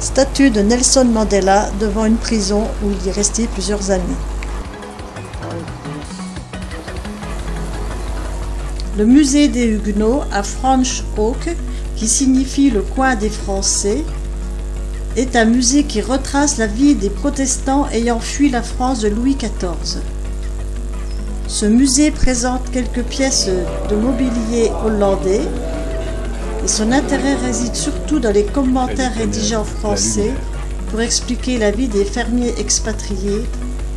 statue de Nelson Mandela devant une prison où il est resté plusieurs années. Le musée des Huguenots à Franschhoek, qui signifie le coin des Français, est un musée qui retrace la vie des protestants ayant fui la France de Louis XIV. Ce musée présente quelques pièces de mobilier hollandais et son intérêt réside surtout dans les commentaires rédigés en français pour expliquer la vie des fermiers expatriés,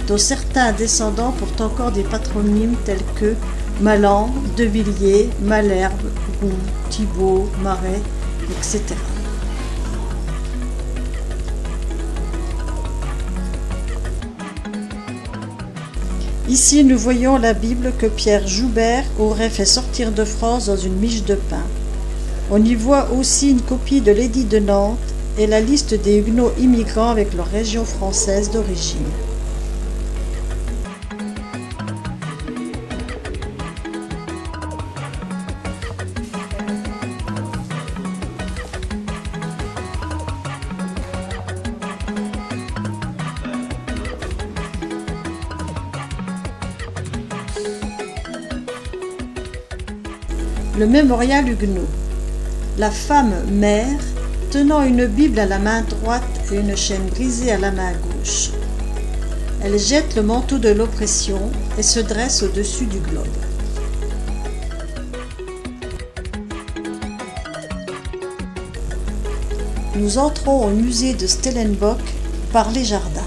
dont certains descendants portent encore des patronymes tels que Malan, Devilliers, Malherbe, Roux, Thibault, Marais, etc. Ici, nous voyons la Bible que Pierre Joubert aurait fait sortir de France dans une miche de pain. On y voit aussi une copie de l'édit de Nantes et la liste des Huguenots immigrants avec leur région française d'origine. Le mémorial huguenot. La femme mère tenant une Bible à la main droite et une chaîne brisée à la main gauche. Elle jette le manteau de l'oppression et se dresse au-dessus du globe. Nous entrons au musée de Stellenbosch par les jardins.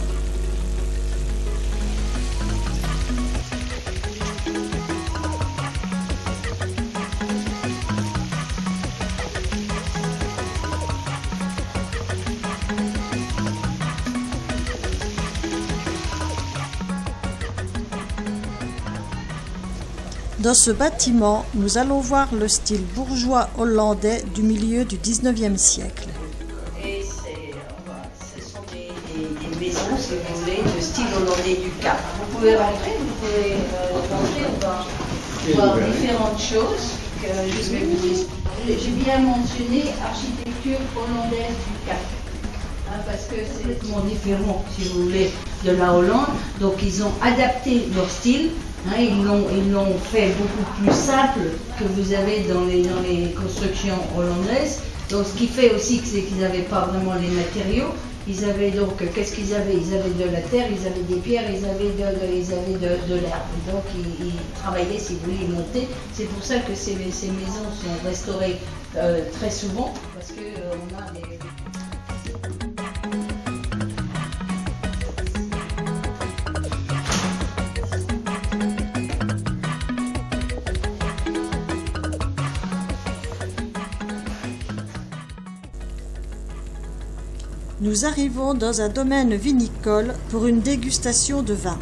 Dans ce bâtiment, nous allons voir le style bourgeois hollandais du milieu du XIXe siècle. Et ce sont des maisons, si vous voulez, de style hollandais du Cap. Vous pouvez rentrer, on va voir différentes choses que je vais vous expliquer. J'ai bien mentionné architecture hollandaise du Cap. Parce que c'est complètement différent, si vous voulez, de la Hollande. Donc ils ont adapté leur style. Ils l'ont fait beaucoup plus simple que vous avez dans les constructions hollandaises. Donc ce qui fait aussi que c'est qu'ils n'avaient pas vraiment les matériaux. Ils avaient donc, qu'est-ce qu'ils avaient? Ils avaient de la terre, ils avaient des pierres, ils avaient de l'herbe. Donc ils travaillaient, si vous voulez, ils montaient. C'est pour ça que ces maisons sont restaurées très souvent, parce qu'on a des... Nous arrivons dans un domaine vinicole pour une dégustation de vin.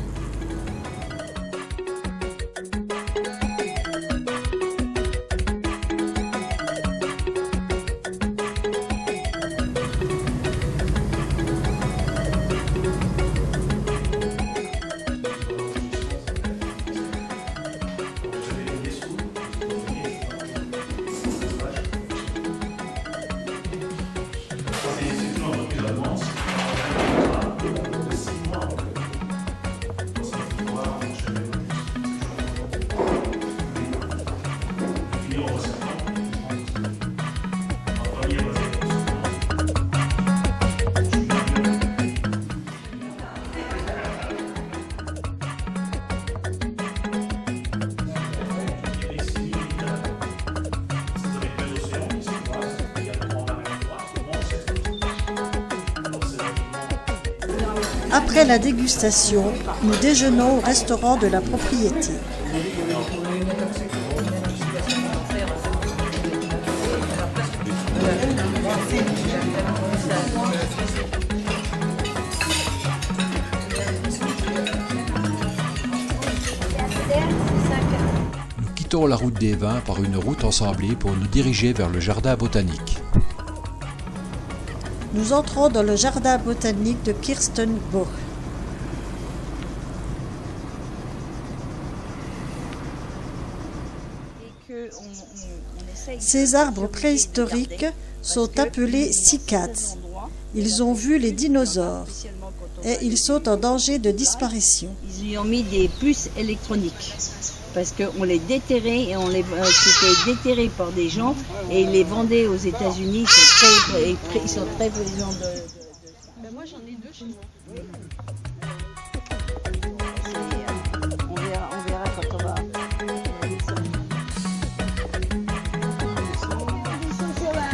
Après la dégustation, nous déjeunons au restaurant de la propriété. Nous quittons la route des vins par une route ensablée pour nous diriger vers le jardin botanique. Nous entrons dans le jardin botanique de Kirstenbourg. Ces arbres préhistoriques sont appelés cycads. Ils ont vu les dinosaures et ils sont en danger de disparition. Ils lui ont mis des puces électroniques parce qu'on les déterrait et c'était déterré par des gens et ils les vendaient aux États-Unis. Ils sont très friands de ça. Moi j'en ai deux chez moi. On verra quand on va.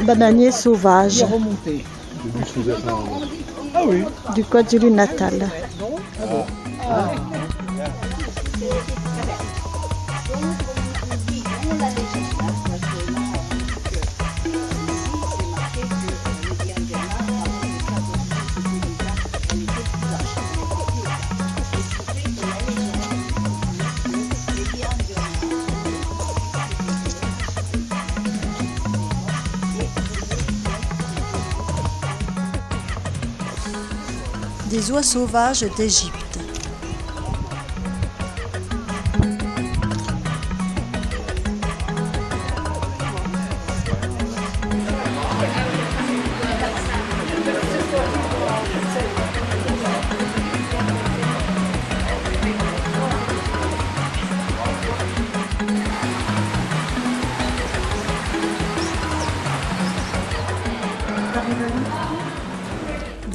Bananier sauvage Remonté. Ah oui. du Kwajulu Natal. Des oies sauvages d'Égypte.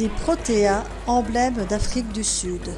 Des protéas, emblèmes d'Afrique du Sud.